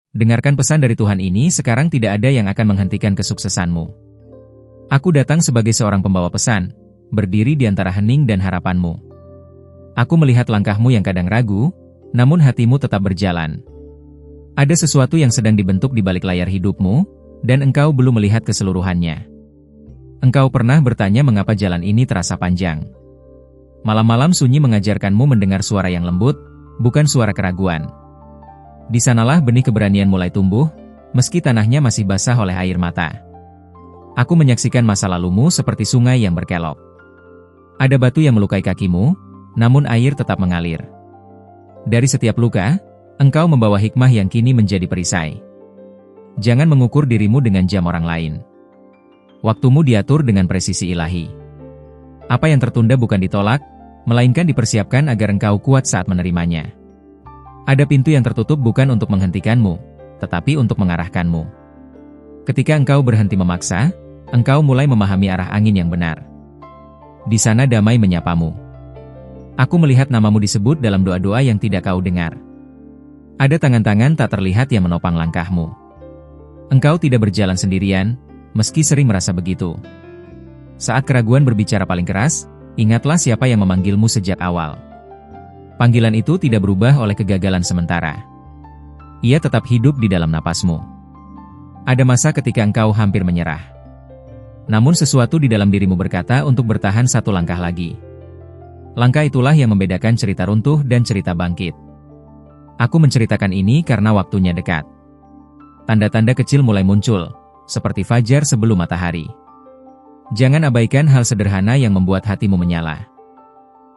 Dengarkan pesan dari Tuhan ini, sekarang tidak ada yang akan menghentikan kesuksesanmu. Aku datang sebagai seorang pembawa pesan, berdiri di antara hening dan harapanmu. Aku melihat langkahmu yang kadang ragu, namun hatimu tetap berjalan. Ada sesuatu yang sedang dibentuk di balik layar hidupmu, dan engkau belum melihat keseluruhannya. Engkau pernah bertanya mengapa jalan ini terasa panjang. Malam-malam sunyi mengajarkanmu mendengar suara yang lembut, bukan suara keraguan. Di sanalah benih keberanian mulai tumbuh, meski tanahnya masih basah oleh air mata. Aku menyaksikan masa lalumu seperti sungai yang berkelok. Ada batu yang melukai kakimu, namun air tetap mengalir. Dari setiap luka, engkau membawa hikmah yang kini menjadi perisai. Jangan mengukur dirimu dengan jam orang lain. Waktumu diatur dengan presisi ilahi. Apa yang tertunda bukan ditolak, melainkan dipersiapkan agar engkau kuat saat menerimanya. Ada pintu yang tertutup bukan untuk menghentikanmu, tetapi untuk mengarahkanmu. Ketika engkau berhenti memaksa, engkau mulai memahami arah angin yang benar. Di sana damai menyapamu. Aku melihat namamu disebut dalam doa-doa yang tidak kau dengar. Ada tangan-tangan tak terlihat yang menopang langkahmu. Engkau tidak berjalan sendirian, meski sering merasa begitu. Saat keraguan berbicara paling keras, ingatlah siapa yang memanggilmu sejak awal. Panggilan itu tidak berubah oleh kegagalan sementara. Ia tetap hidup di dalam napasmu. Ada masa ketika engkau hampir menyerah. Namun sesuatu di dalam dirimu berkata untuk bertahan satu langkah lagi. Langkah itulah yang membedakan cerita runtuh dan cerita bangkit. Aku menceritakan ini karena waktunya dekat. Tanda-tanda kecil mulai muncul, seperti fajar sebelum matahari. Jangan abaikan hal sederhana yang membuat hatimu menyala.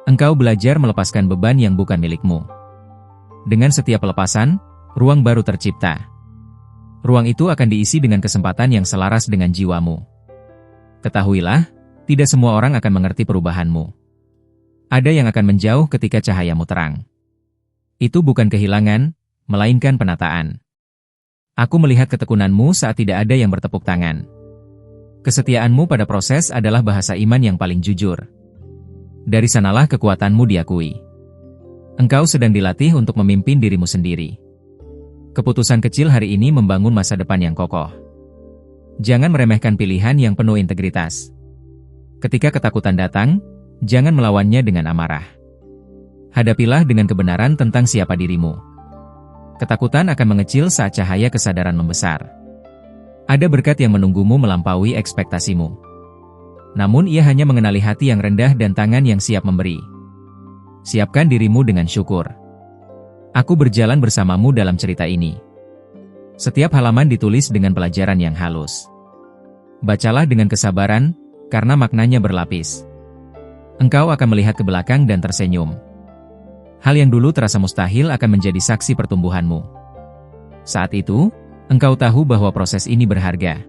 Engkau belajar melepaskan beban yang bukan milikmu. Dengan setiap pelepasan, ruang baru tercipta. Ruang itu akan diisi dengan kesempatan yang selaras dengan jiwamu. Ketahuilah, tidak semua orang akan mengerti perubahanmu. Ada yang akan menjauh ketika cahayamu terang. Itu bukan kehilangan, melainkan penataan. Aku melihat ketekunanmu saat tidak ada yang bertepuk tangan. Kesetiaanmu pada proses adalah bahasa iman yang paling jujur. Dari sanalah kekuatanmu diakui. Engkau sedang dilatih untuk memimpin dirimu sendiri. Keputusan kecil hari ini membangun masa depan yang kokoh. Jangan meremehkan pilihan yang penuh integritas. Ketika ketakutan datang, jangan melawannya dengan amarah. Hadapilah dengan kebenaran tentang siapa dirimu. Ketakutan akan mengecil saat cahaya kesadaran membesar. Ada berkat yang menunggumu melampaui ekspektasimu. Namun ia hanya mengenali hati yang rendah dan tangan yang siap memberi. Siapkan dirimu dengan syukur. Aku berjalan bersamamu dalam cerita ini. Setiap halaman ditulis dengan pelajaran yang halus. Bacalah dengan kesabaran, karena maknanya berlapis. Engkau akan melihat ke belakang dan tersenyum. Hal yang dulu terasa mustahil akan menjadi saksi pertumbuhanmu. Saat itu, engkau tahu bahwa proses ini berharga.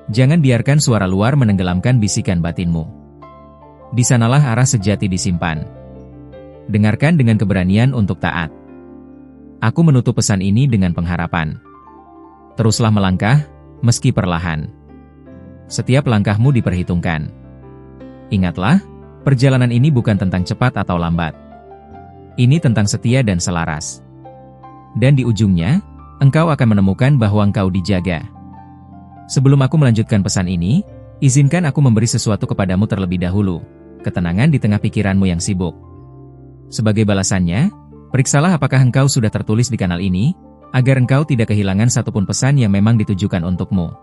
Jangan biarkan suara luar menenggelamkan bisikan batinmu. Di sanalah arah sejati disimpan. Dengarkan dengan keberanian untuk taat. Aku menutup pesan ini dengan pengharapan. Teruslah melangkah, meski perlahan. Setiap langkahmu diperhitungkan. Ingatlah, perjalanan ini bukan tentang cepat atau lambat. Ini tentang setia dan selaras. Dan di ujungnya, engkau akan menemukan bahwa engkau dijaga. Sebelum aku melanjutkan pesan ini, izinkan aku memberi sesuatu kepadamu terlebih dahulu, ketenangan di tengah pikiranmu yang sibuk. Sebagai balasannya, periksalah apakah engkau sudah tertulis di kanal ini, agar engkau tidak kehilangan satupun pesan yang memang ditujukan untukmu.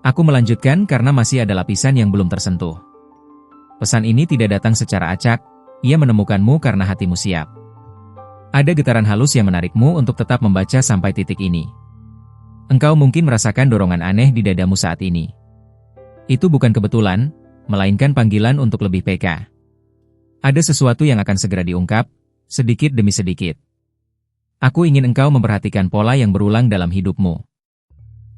Aku melanjutkan karena masih ada lapisan yang belum tersentuh. Pesan ini tidak datang secara acak, ia menemukanmu karena hatimu siap. Ada getaran halus yang menarikmu untuk tetap membaca sampai titik ini. Engkau mungkin merasakan dorongan aneh di dadamu saat ini. Itu bukan kebetulan, melainkan panggilan untuk lebih peka. Ada sesuatu yang akan segera diungkap, sedikit demi sedikit. Aku ingin engkau memperhatikan pola yang berulang dalam hidupmu.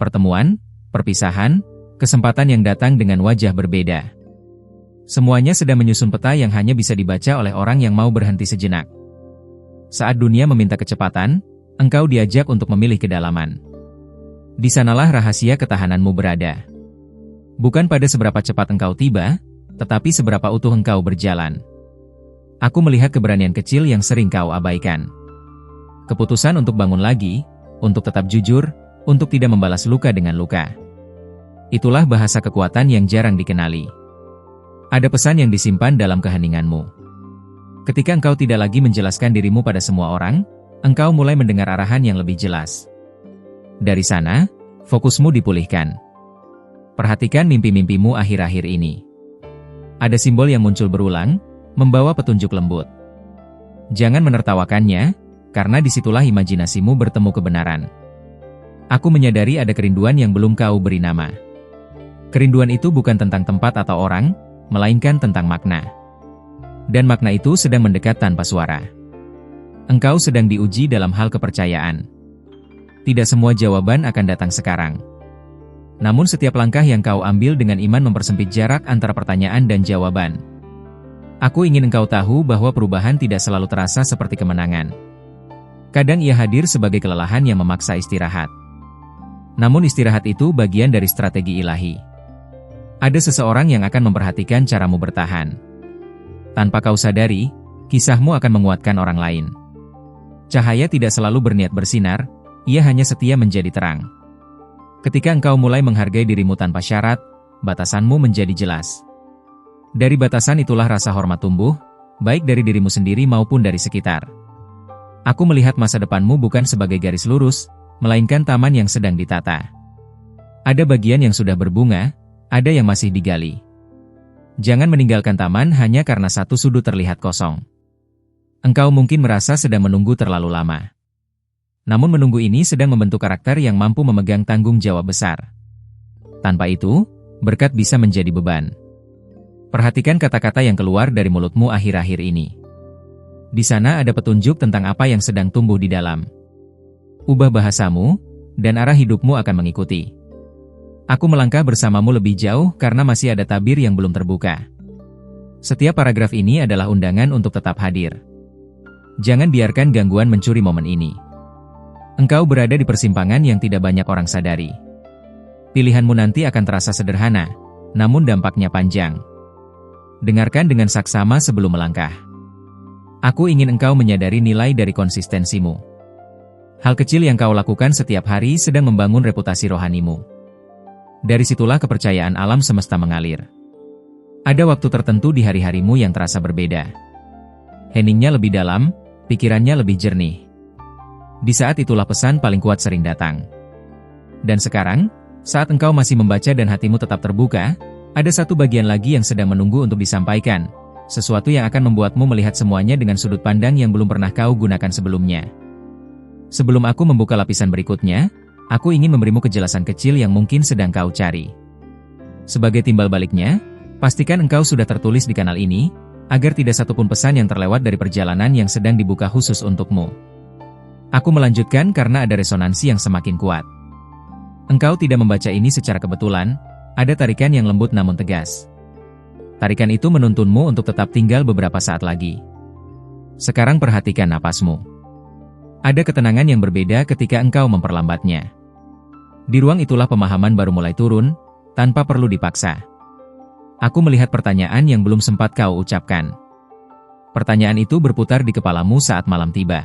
Pertemuan, perpisahan, kesempatan yang datang dengan wajah berbeda. Semuanya sedang menyusun peta yang hanya bisa dibaca oleh orang yang mau berhenti sejenak. Saat dunia meminta kecepatan, engkau diajak untuk memilih kedalaman. Di sanalah rahasia ketahananmu berada. Bukan pada seberapa cepat engkau tiba, tetapi seberapa utuh engkau berjalan. Aku melihat keberanian kecil yang sering kau abaikan. Keputusan untuk bangun lagi, untuk tetap jujur, untuk tidak membalas luka dengan luka. Itulah bahasa kekuatan yang jarang dikenali. Ada pesan yang disimpan dalam keheninganmu. Ketika engkau tidak lagi menjelaskan dirimu pada semua orang, engkau mulai mendengar arahan yang lebih jelas. Dari sana, fokusmu dipulihkan. Perhatikan mimpi-mimpimu akhir-akhir ini. Ada simbol yang muncul berulang, membawa petunjuk lembut. Jangan menertawakannya, karena disitulah imajinasimu bertemu kebenaran. Aku menyadari ada kerinduan yang belum kau beri nama. Kerinduan itu bukan tentang tempat atau orang, melainkan tentang makna. Dan makna itu sedang mendekat tanpa suara. Engkau sedang diuji dalam hal kepercayaan. Tidak semua jawaban akan datang sekarang. Namun setiap langkah yang kau ambil dengan iman mempersempit jarak antara pertanyaan dan jawaban. Aku ingin engkau tahu bahwa perubahan tidak selalu terasa seperti kemenangan. Kadang ia hadir sebagai kelelahan yang memaksa istirahat. Namun istirahat itu bagian dari strategi ilahi. Ada seseorang yang akan memperhatikan caramu bertahan. Tanpa kau sadari, kisahmu akan menguatkan orang lain. Cahaya tidak selalu berniat bersinar, ia hanya setia menjadi terang. Ketika engkau mulai menghargai dirimu tanpa syarat, batasanmu menjadi jelas. Dari batasan itulah rasa hormat tumbuh, baik dari dirimu sendiri maupun dari sekitar. Aku melihat masa depanmu bukan sebagai garis lurus, melainkan taman yang sedang ditata. Ada bagian yang sudah berbunga, ada yang masih digali. Jangan meninggalkan taman hanya karena satu sudut terlihat kosong. Engkau mungkin merasa sedang menunggu terlalu lama. Namun menunggu ini sedang membentuk karakter yang mampu memegang tanggung jawab besar. Tanpa itu, berkat bisa menjadi beban. Perhatikan kata-kata yang keluar dari mulutmu akhir-akhir ini. Di sana ada petunjuk tentang apa yang sedang tumbuh di dalam. Ubah bahasamu, dan arah hidupmu akan mengikuti. Aku melangkah bersamamu lebih jauh karena masih ada tabir yang belum terbuka. Setiap paragraf ini adalah undangan untuk tetap hadir. Jangan biarkan gangguan mencuri momen ini. Engkau berada di persimpangan yang tidak banyak orang sadari. Pilihanmu nanti akan terasa sederhana, namun dampaknya panjang. Dengarkan dengan saksama sebelum melangkah. Aku ingin engkau menyadari nilai dari konsistensimu. Hal kecil yang kau lakukan setiap hari sedang membangun reputasi rohanimu. Dari situlah kepercayaan alam semesta mengalir. Ada waktu tertentu di hari-harimu yang terasa berbeda. Heningnya lebih dalam, pikirannya lebih jernih. Di saat itulah pesan paling kuat sering datang. Dan sekarang, saat engkau masih membaca dan hatimu tetap terbuka, ada satu bagian lagi yang sedang menunggu untuk disampaikan, sesuatu yang akan membuatmu melihat semuanya dengan sudut pandang yang belum pernah kau gunakan sebelumnya. Sebelum aku membuka lapisan berikutnya, aku ingin memberimu kejelasan kecil yang mungkin sedang kau cari. Sebagai timbal baliknya, pastikan engkau sudah tertulis di kanal ini, agar tidak satupun pesan yang terlewat dari perjalanan yang sedang dibuka khusus untukmu. Aku melanjutkan karena ada resonansi yang semakin kuat. Engkau tidak membaca ini secara kebetulan, ada tarikan yang lembut namun tegas. Tarikan itu menuntunmu untuk tetap tinggal beberapa saat lagi. Sekarang perhatikan napasmu. Ada ketenangan yang berbeda ketika engkau memperlambatnya. Di ruang itulah pemahaman baru mulai turun, tanpa perlu dipaksa. Aku melihat pertanyaan yang belum sempat kau ucapkan. Pertanyaan itu berputar di kepalamu saat malam tiba.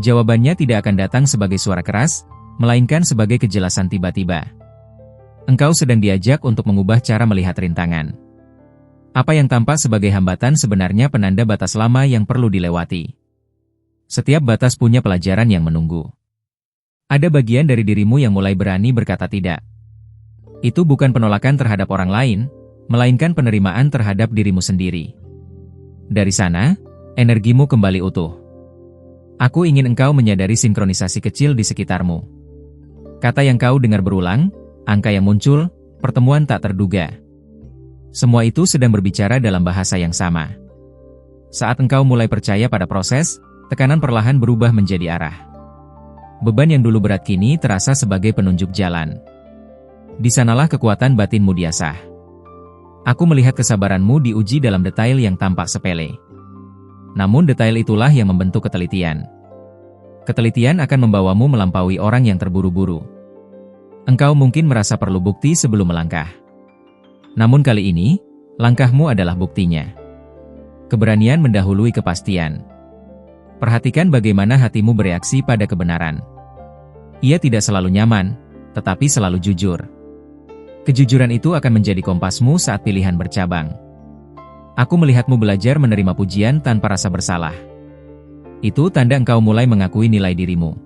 Jawabannya tidak akan datang sebagai suara keras, melainkan sebagai kejelasan tiba-tiba. Engkau sedang diajak untuk mengubah cara melihat rintangan. Apa yang tampak sebagai hambatan sebenarnya penanda batas lama yang perlu dilewati. Setiap batas punya pelajaran yang menunggu. Ada bagian dari dirimu yang mulai berani berkata tidak. Itu bukan penolakan terhadap orang lain, melainkan penerimaan terhadap dirimu sendiri. Dari sana, energimu kembali utuh. Aku ingin engkau menyadari sinkronisasi kecil di sekitarmu. Kata yang kau dengar berulang, angka yang muncul, pertemuan tak terduga. Semua itu sedang berbicara dalam bahasa yang sama. Saat engkau mulai percaya pada proses, tekanan perlahan berubah menjadi arah. Beban yang dulu berat kini terasa sebagai penunjuk jalan. Di sanalah kekuatan batinmu diasah. Aku melihat kesabaranmu diuji dalam detail yang tampak sepele. Namun detail itulah yang membentuk ketelitian. Ketelitian akan membawamu melampaui orang yang terburu-buru. Engkau mungkin merasa perlu bukti sebelum melangkah. Namun kali ini, langkahmu adalah buktinya. Keberanian mendahului kepastian. Perhatikan bagaimana hatimu bereaksi pada kebenaran. Ia tidak selalu nyaman, tetapi selalu jujur. Kejujuran itu akan menjadi kompasmu saat pilihan bercabang. Aku melihatmu belajar menerima pujian tanpa rasa bersalah. Itu tanda engkau mulai mengakui nilai dirimu.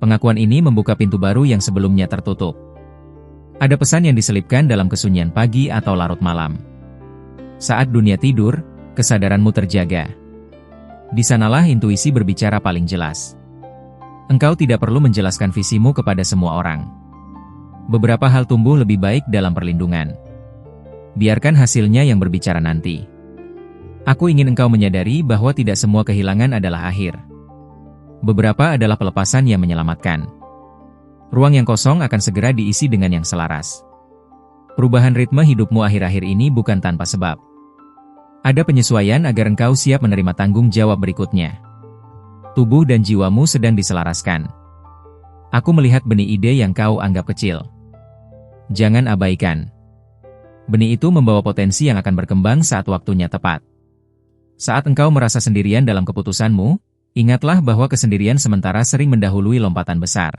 Pengakuan ini membuka pintu baru yang sebelumnya tertutup. Ada pesan yang diselipkan dalam kesunyian pagi atau larut malam. Saat dunia tidur, kesadaranmu terjaga. Di sanalah intuisi berbicara paling jelas. Engkau tidak perlu menjelaskan visimu kepada semua orang. Beberapa hal tumbuh lebih baik dalam perlindungan. Biarkan hasilnya yang berbicara nanti. Aku ingin engkau menyadari bahwa tidak semua kehilangan adalah akhir. Beberapa adalah pelepasan yang menyelamatkan. Ruang yang kosong akan segera diisi dengan yang selaras. Perubahan ritme hidupmu akhir-akhir ini bukan tanpa sebab. Ada penyesuaian agar engkau siap menerima tanggung jawab berikutnya. Tubuh dan jiwamu sedang diselaraskan. Aku melihat benih ide yang kau anggap kecil. Jangan abaikan. Benih itu membawa potensi yang akan berkembang saat waktunya tepat. Saat engkau merasa sendirian dalam keputusanmu, ingatlah bahwa kesendirian sementara sering mendahului lompatan besar.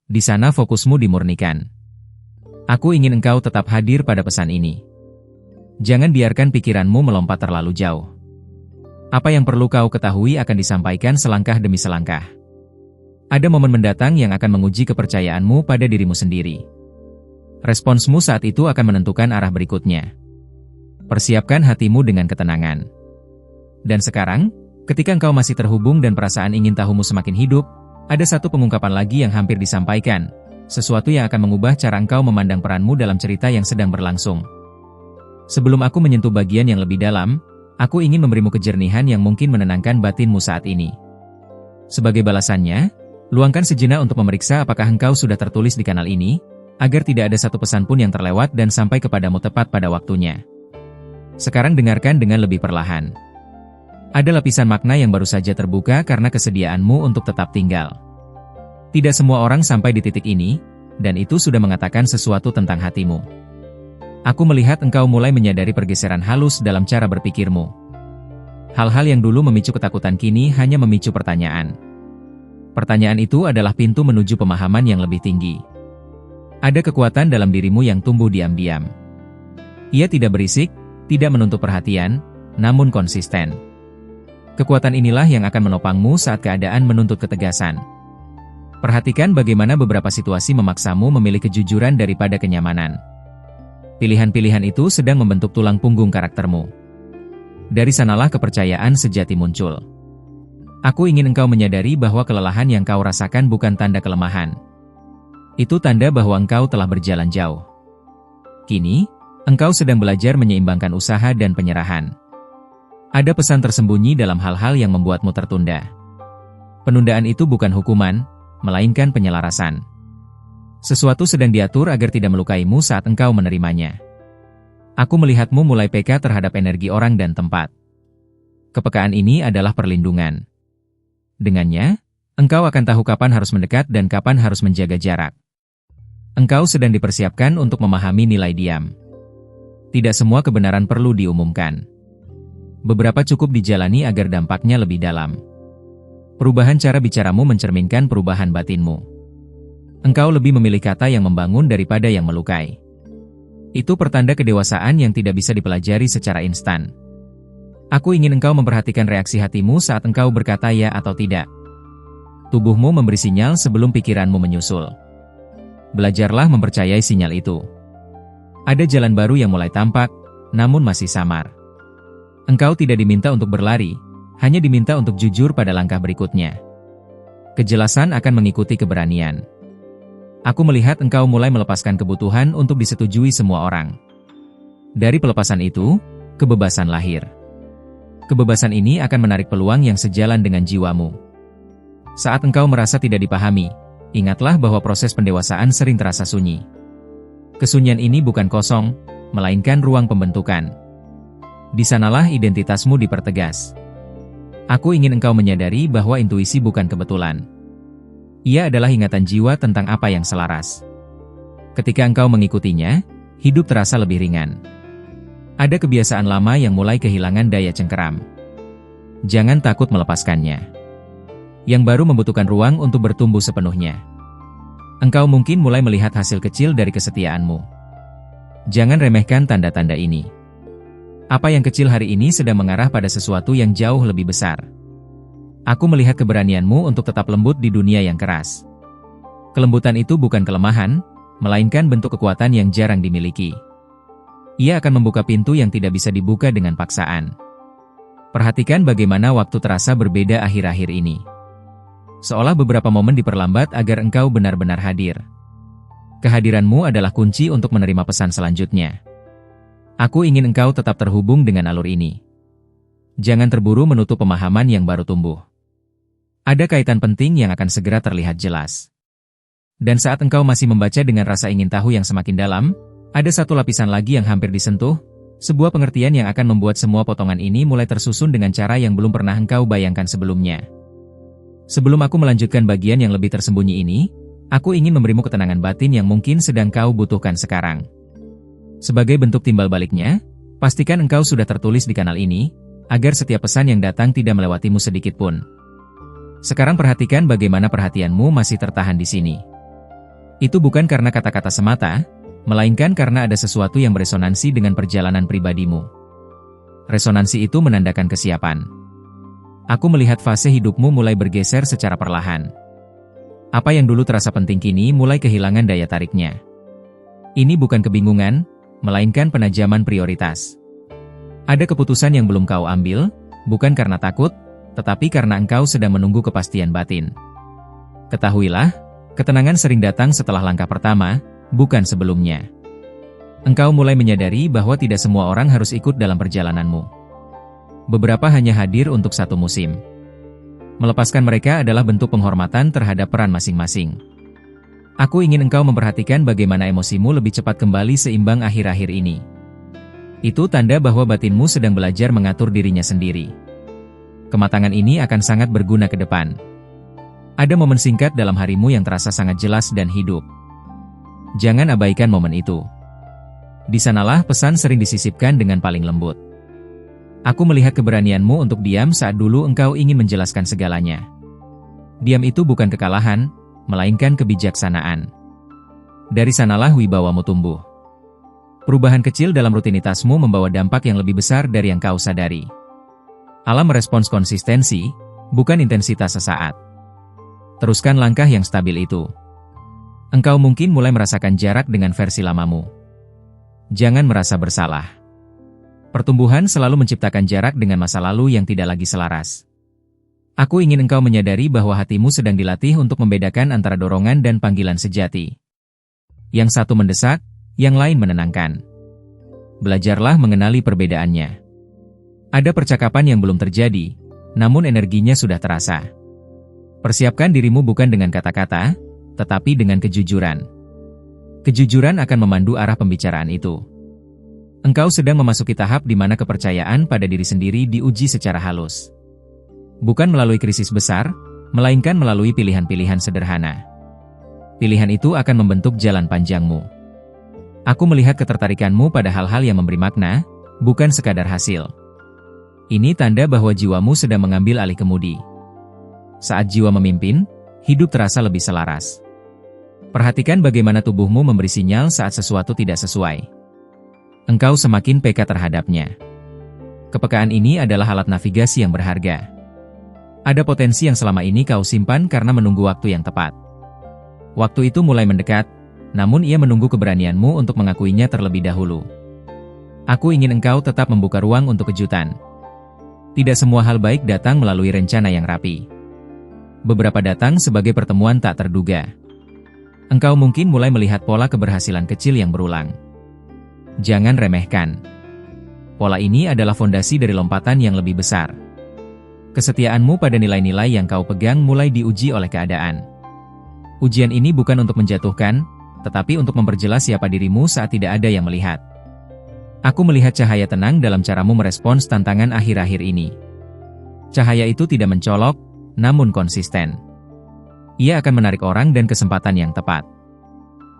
Di sana fokusmu dimurnikan. Aku ingin engkau tetap hadir pada pesan ini. Jangan biarkan pikiranmu melompat terlalu jauh. Apa yang perlu kau ketahui akan disampaikan selangkah demi selangkah. Ada momen mendatang yang akan menguji kepercayaanmu pada dirimu sendiri. Responsmu saat itu akan menentukan arah berikutnya. Persiapkan hatimu dengan ketenangan. Dan sekarang, ketika engkau masih terhubung dan perasaan ingin tahumu semakin hidup, ada satu pengungkapan lagi yang hampir disampaikan, sesuatu yang akan mengubah cara engkau memandang peranmu dalam cerita yang sedang berlangsung. Sebelum aku menyentuh bagian yang lebih dalam, aku ingin memberimu kejernihan yang mungkin menenangkan batinmu saat ini. Sebagai balasannya, luangkan sejenak untuk memeriksa apakah engkau sudah tertulis di kanal ini, agar tidak ada satu pesan pun yang terlewat dan sampai kepadamu tepat pada waktunya. Sekarang dengarkan dengan lebih perlahan. Ada lapisan makna yang baru saja terbuka karena kesediaanmu untuk tetap tinggal. Tidak semua orang sampai di titik ini, dan itu sudah mengatakan sesuatu tentang hatimu. Aku melihat engkau mulai menyadari pergeseran halus dalam cara berpikirmu. Hal-hal yang dulu memicu ketakutan kini hanya memicu pertanyaan. Pertanyaan itu adalah pintu menuju pemahaman yang lebih tinggi. Ada kekuatan dalam dirimu yang tumbuh diam-diam. Ia tidak berisik, tidak menuntut perhatian, namun konsisten. Kekuatan inilah yang akan menopangmu saat keadaan menuntut ketegasan. Perhatikan bagaimana beberapa situasi memaksamu memilih kejujuran daripada kenyamanan. Pilihan-pilihan itu sedang membentuk tulang punggung karaktermu. Dari sanalah kepercayaan sejati muncul. Aku ingin engkau menyadari bahwa kelelahan yang kau rasakan bukan tanda kelemahan. Itu tanda bahwa engkau telah berjalan jauh. Kini, engkau sedang belajar menyeimbangkan usaha dan penyerahan. Ada pesan tersembunyi dalam hal-hal yang membuatmu tertunda. Penundaan itu bukan hukuman, melainkan penyelarasan. Sesuatu sedang diatur agar tidak melukaimu saat engkau menerimanya. Aku melihatmu mulai peka terhadap energi orang dan tempat. Kepekaan ini adalah perlindungan. Dengannya, engkau akan tahu kapan harus mendekat dan kapan harus menjaga jarak. Engkau sedang dipersiapkan untuk memahami nilai diam. Tidak semua kebenaran perlu diumumkan. Beberapa cukup dijalani agar dampaknya lebih dalam. Perubahan cara bicaramu mencerminkan perubahan batinmu. Engkau lebih memilih kata yang membangun daripada yang melukai. Itu pertanda kedewasaan yang tidak bisa dipelajari secara instan. Aku ingin engkau memperhatikan reaksi hatimu saat engkau berkata ya atau tidak. Tubuhmu memberi sinyal sebelum pikiranmu menyusul. Belajarlah mempercayai sinyal itu. Ada jalan baru yang mulai tampak, namun masih samar. Engkau tidak diminta untuk berlari, hanya diminta untuk jujur pada langkah berikutnya. Kejelasan akan mengikuti keberanian. Aku melihat engkau mulai melepaskan kebutuhan untuk disetujui semua orang. Dari pelepasan itu, kebebasan lahir. Kebebasan ini akan menarik peluang yang sejalan dengan jiwamu. Saat engkau merasa tidak dipahami, ingatlah bahwa proses pendewasaan sering terasa sunyi. Kesunyian ini bukan kosong, melainkan ruang pembentukan. Di sanalah identitasmu dipertegas. Aku ingin engkau menyadari bahwa intuisi bukan kebetulan. Ia adalah ingatan jiwa tentang apa yang selaras. Ketika engkau mengikutinya, hidup terasa lebih ringan. Ada kebiasaan lama yang mulai kehilangan daya cengkeram. Jangan takut melepaskannya. yang baru membutuhkan ruang untuk bertumbuh sepenuhnya. Engkau mungkin mulai melihat hasil kecil dari kesetiaanmu. Jangan remehkan tanda-tanda ini. Apa yang kecil hari ini sedang mengarah pada sesuatu yang jauh lebih besar. Aku melihat keberanianmu untuk tetap lembut di dunia yang keras. Kelembutan itu bukan kelemahan, melainkan bentuk kekuatan yang jarang dimiliki. Ia akan membuka pintu yang tidak bisa dibuka dengan paksaan. Perhatikan bagaimana waktu terasa berbeda akhir-akhir ini. Seolah beberapa momen diperlambat agar engkau benar-benar hadir. Kehadiranmu adalah kunci untuk menerima pesan selanjutnya. Aku ingin engkau tetap terhubung dengan alur ini. Jangan terburu menutup pemahaman yang baru tumbuh. Ada kaitan penting yang akan segera terlihat jelas. Dan saat engkau masih membaca dengan rasa ingin tahu yang semakin dalam, ada satu lapisan lagi yang hampir disentuh, sebuah pengertian yang akan membuat semua potongan ini mulai tersusun dengan cara yang belum pernah engkau bayangkan sebelumnya. Sebelum aku melanjutkan bagian yang lebih tersembunyi ini, aku ingin memberimu ketenangan batin yang mungkin sedang kau butuhkan sekarang. Sebagai bentuk timbal baliknya, pastikan engkau sudah tertulis di kanal ini, agar setiap pesan yang datang tidak melewatimu sedikit pun. Sekarang perhatikan bagaimana perhatianmu masih tertahan di sini. Itu bukan karena kata-kata semata, melainkan karena ada sesuatu yang beresonansi dengan perjalanan pribadimu. Resonansi itu menandakan kesiapan. Aku melihat fase hidupmu mulai bergeser secara perlahan. Apa yang dulu terasa penting kini mulai kehilangan daya tariknya. Ini bukan kebingungan, melainkan penajaman prioritas. Ada keputusan yang belum kau ambil, bukan karena takut, tetapi karena engkau sedang menunggu kepastian batin. Ketahuilah, ketenangan sering datang setelah langkah pertama, bukan sebelumnya. Engkau mulai menyadari bahwa tidak semua orang harus ikut dalam perjalananmu. Beberapa hanya hadir untuk satu musim. Melepaskan mereka adalah bentuk penghormatan terhadap peran masing-masing. Aku ingin engkau memperhatikan bagaimana emosimu lebih cepat kembali seimbang akhir-akhir ini. Itu tanda bahwa batinmu sedang belajar mengatur dirinya sendiri. Kematangan ini akan sangat berguna ke depan. Ada momen singkat dalam harimu yang terasa sangat jelas dan hidup. Jangan abaikan momen itu. Di sanalah pesan sering disisipkan dengan paling lembut. Aku melihat keberanianmu untuk diam saat dulu engkau ingin menjelaskan segalanya. Diam itu bukan kekalahan, melainkan kebijaksanaan. Dari sanalah wibawamu tumbuh. Perubahan kecil dalam rutinitasmu membawa dampak yang lebih besar dari yang kau sadari. Alam merespons konsistensi, bukan intensitas sesaat. Teruskan langkah yang stabil itu. Engkau mungkin mulai merasakan jarak dengan versi lamamu. Jangan merasa bersalah. Pertumbuhan selalu menciptakan jarak dengan masa lalu yang tidak lagi selaras. Aku ingin engkau menyadari bahwa hatimu sedang dilatih untuk membedakan antara dorongan dan panggilan sejati. Yang satu mendesak, yang lain menenangkan. Belajarlah mengenali perbedaannya. Ada percakapan yang belum terjadi, namun energinya sudah terasa. Persiapkan dirimu bukan dengan kata-kata, tetapi dengan kejujuran. Kejujuran akan memandu arah pembicaraan itu. Engkau sedang memasuki tahap di mana kepercayaan pada diri sendiri diuji secara halus. Bukan melalui krisis besar, melainkan melalui pilihan-pilihan sederhana. Pilihan itu akan membentuk jalan panjangmu. Aku melihat ketertarikanmu pada hal-hal yang memberi makna, bukan sekadar hasil. Ini tanda bahwa jiwamu sedang mengambil alih kemudi. Saat jiwa memimpin, hidup terasa lebih selaras. Perhatikan bagaimana tubuhmu memberi sinyal saat sesuatu tidak sesuai. Engkau semakin peka terhadapnya. Kepekaan ini adalah alat navigasi yang berharga. Ada potensi yang selama ini kau simpan karena menunggu waktu yang tepat. Waktu itu mulai mendekat, namun ia menunggu keberanianmu untuk mengakuinya terlebih dahulu. Aku ingin engkau tetap membuka ruang untuk kejutan. Tidak semua hal baik datang melalui rencana yang rapi. Beberapa datang sebagai pertemuan tak terduga. Engkau mungkin mulai melihat pola keberhasilan kecil yang berulang. Jangan remehkan. Pola ini adalah fondasi dari lompatan yang lebih besar. Kesetiaanmu pada nilai-nilai yang kau pegang mulai diuji oleh keadaan. Ujian ini bukan untuk menjatuhkan, tetapi untuk memperjelas siapa dirimu saat tidak ada yang melihat. Aku melihat cahaya tenang dalam caramu merespons tantangan akhir-akhir ini. Cahaya itu tidak mencolok, namun konsisten. Ia akan menarik orang dan kesempatan yang tepat.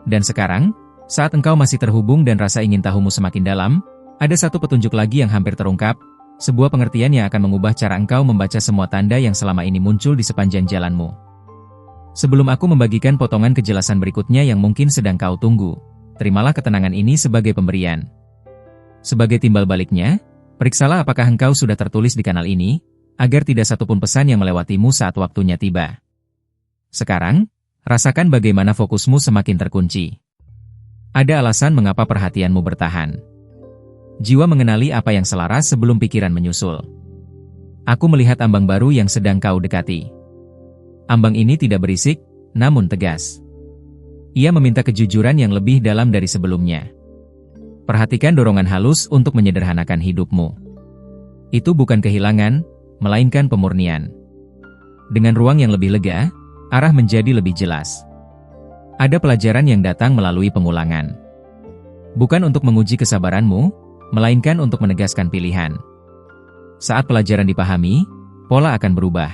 Dan sekarang, saat engkau masih terhubung dan rasa ingin tahumu semakin dalam, ada satu petunjuk lagi yang hampir terungkap, sebuah pengertian yang akan mengubah cara engkau membaca semua tanda yang selama ini muncul di sepanjang jalanmu. Sebelum aku membagikan potongan kejelasan berikutnya yang mungkin sedang kau tunggu, terimalah ketenangan ini sebagai pemberian. Sebagai timbal baliknya, periksalah apakah engkau sudah tertulis di kanal ini, agar tidak satupun pesan yang melewatimu saat waktunya tiba. Sekarang, rasakan bagaimana fokusmu semakin terkunci. Ada alasan mengapa perhatianmu bertahan. Jiwa mengenali apa yang selaras sebelum pikiran menyusul. Aku melihat ambang baru yang sedang kau dekati. Ambang ini tidak berisik, namun tegas. Ia meminta kejujuran yang lebih dalam dari sebelumnya. Perhatikan dorongan halus untuk menyederhanakan hidupmu. Itu bukan kehilangan, melainkan pemurnian. Dengan ruang yang lebih lega, arah menjadi lebih jelas. Ada pelajaran yang datang melalui pengulangan. Bukan untuk menguji kesabaranmu, melainkan untuk menegaskan pilihan. Saat pelajaran dipahami, pola akan berubah.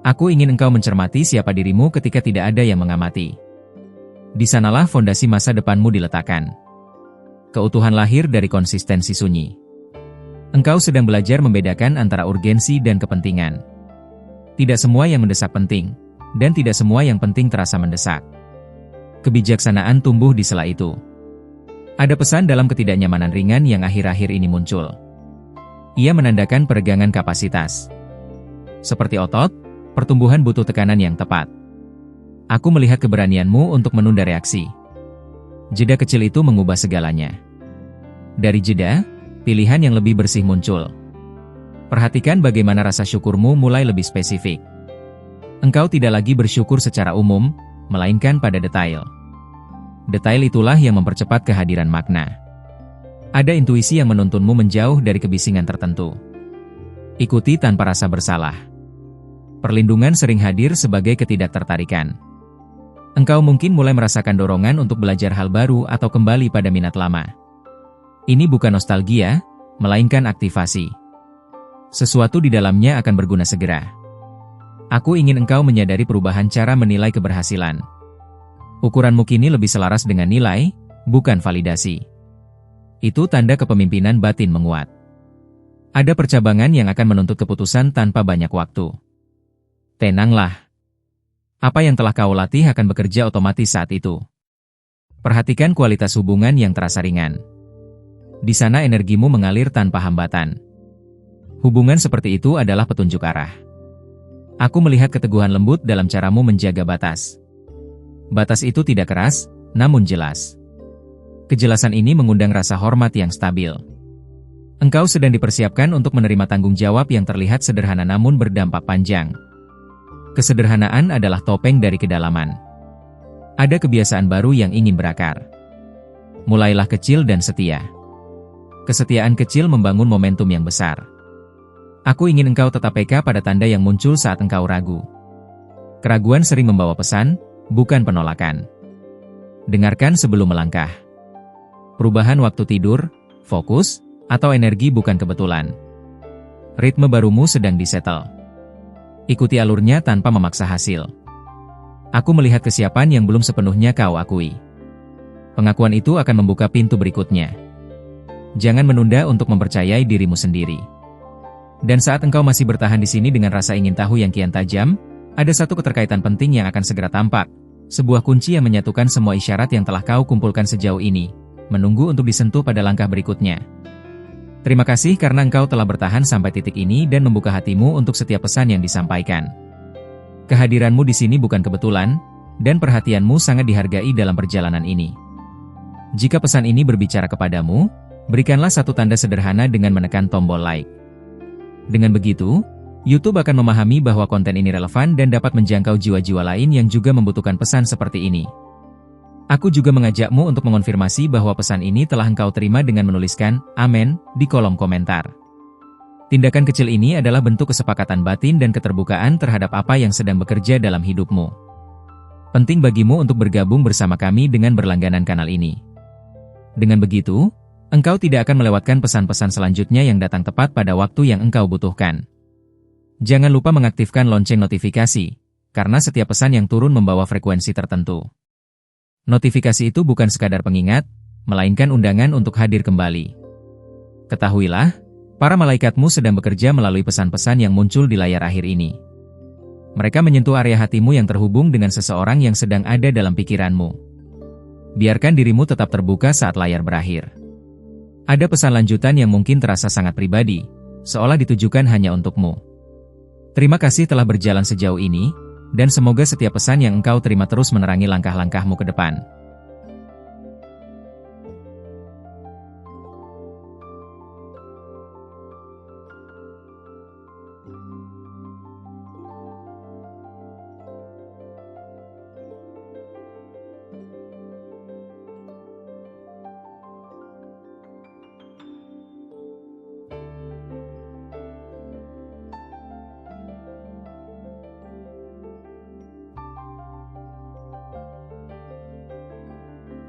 Aku ingin engkau mencermati siapa dirimu ketika tidak ada yang mengamati. Di sanalah fondasi masa depanmu diletakkan. Keutuhan lahir dari konsistensi sunyi. Engkau sedang belajar membedakan antara urgensi dan kepentingan. Tidak semua yang mendesak penting, dan tidak semua yang penting terasa mendesak. Kebijaksanaan tumbuh di sela itu. Ada pesan dalam ketidaknyamanan ringan yang akhir-akhir ini muncul. Ia menandakan peregangan kapasitas. Seperti otot, pertumbuhan butuh tekanan yang tepat. Aku melihat keberanianmu untuk menunda reaksi. Jeda kecil itu mengubah segalanya. Dari jeda, pilihan yang lebih bersih muncul. Perhatikan bagaimana rasa syukurmu mulai lebih spesifik. Engkau tidak lagi bersyukur secara umum, melainkan pada detail. Detail itulah yang mempercepat kehadiran makna. Ada intuisi yang menuntunmu menjauh dari kebisingan tertentu. Ikuti tanpa rasa bersalah. Perlindungan sering hadir sebagai ketidaktertarikan. Engkau mungkin mulai merasakan dorongan untuk belajar hal baru atau kembali pada minat lama. Ini bukan nostalgia, melainkan aktivasi. Sesuatu di dalamnya akan berguna segera. Aku ingin engkau menyadari perubahan cara menilai keberhasilan. Ukuranmu kini lebih selaras dengan nilai, bukan validasi. Itu tanda kepemimpinan batin menguat. Ada percabangan yang akan menuntut keputusan tanpa banyak waktu. Tenanglah. Apa yang telah kau latih akan bekerja otomatis saat itu. Perhatikan kualitas hubungan yang terasa ringan. Di sana energimu mengalir tanpa hambatan. Hubungan seperti itu adalah petunjuk arah. Aku melihat keteguhan lembut dalam caramu menjaga batas. Batas itu tidak keras, namun jelas. Kejelasan ini mengundang rasa hormat yang stabil. Engkau sedang dipersiapkan untuk menerima tanggung jawab yang terlihat sederhana namun berdampak panjang. Kesederhanaan adalah topeng dari kedalaman. Ada kebiasaan baru yang ingin berakar. Mulailah kecil dan setia. Kesetiaan kecil membangun momentum yang besar. Aku ingin engkau tetap peka pada tanda yang muncul saat engkau ragu. Keraguan sering membawa pesan, bukan penolakan. Dengarkan sebelum melangkah. Perubahan waktu tidur, fokus, atau energi bukan kebetulan. Ritme barumu sedang disetel. Ikuti alurnya tanpa memaksa hasil. Aku melihat kesiapan yang belum sepenuhnya kau akui. Pengakuan itu akan membuka pintu berikutnya. Jangan menunda untuk mempercayai dirimu sendiri. Dan saat engkau masih bertahan di sini dengan rasa ingin tahu yang kian tajam, ada satu keterkaitan penting yang akan segera tampak. Sebuah kunci yang menyatukan semua isyarat yang telah kau kumpulkan sejauh ini, menunggu untuk disentuh pada langkah berikutnya. Terima kasih karena engkau telah bertahan sampai titik ini dan membuka hatimu untuk setiap pesan yang disampaikan. Kehadiranmu di sini bukan kebetulan, dan perhatianmu sangat dihargai dalam perjalanan ini. Jika pesan ini berbicara kepadamu, berikanlah satu tanda sederhana dengan menekan tombol like. Dengan begitu, YouTube akan memahami bahwa konten ini relevan dan dapat menjangkau jiwa-jiwa lain yang juga membutuhkan pesan seperti ini. Aku juga mengajakmu untuk mengonfirmasi bahwa pesan ini telah engkau terima dengan menuliskan "Amin" di kolom komentar. Tindakan kecil ini adalah bentuk kesepakatan batin dan keterbukaan terhadap apa yang sedang bekerja dalam hidupmu. Penting bagimu untuk bergabung bersama kami dengan berlangganan kanal ini. Dengan begitu, engkau tidak akan melewatkan pesan-pesan selanjutnya yang datang tepat pada waktu yang engkau butuhkan. Jangan lupa mengaktifkan lonceng notifikasi, karena setiap pesan yang turun membawa frekuensi tertentu. Notifikasi itu bukan sekadar pengingat, melainkan undangan untuk hadir kembali. Ketahuilah, Para malaikatmu sedang bekerja melalui pesan-pesan yang muncul di layar akhir ini. Mereka menyentuh area hatimu yang terhubung dengan seseorang yang sedang ada dalam pikiranmu. Biarkan dirimu tetap terbuka saat layar berakhir. Ada pesan lanjutan yang mungkin terasa sangat pribadi, seolah ditujukan hanya untukmu. Terima kasih telah berjalan sejauh ini, dan semoga setiap pesan yang engkau terima terus menerangi langkah-langkahmu ke depan.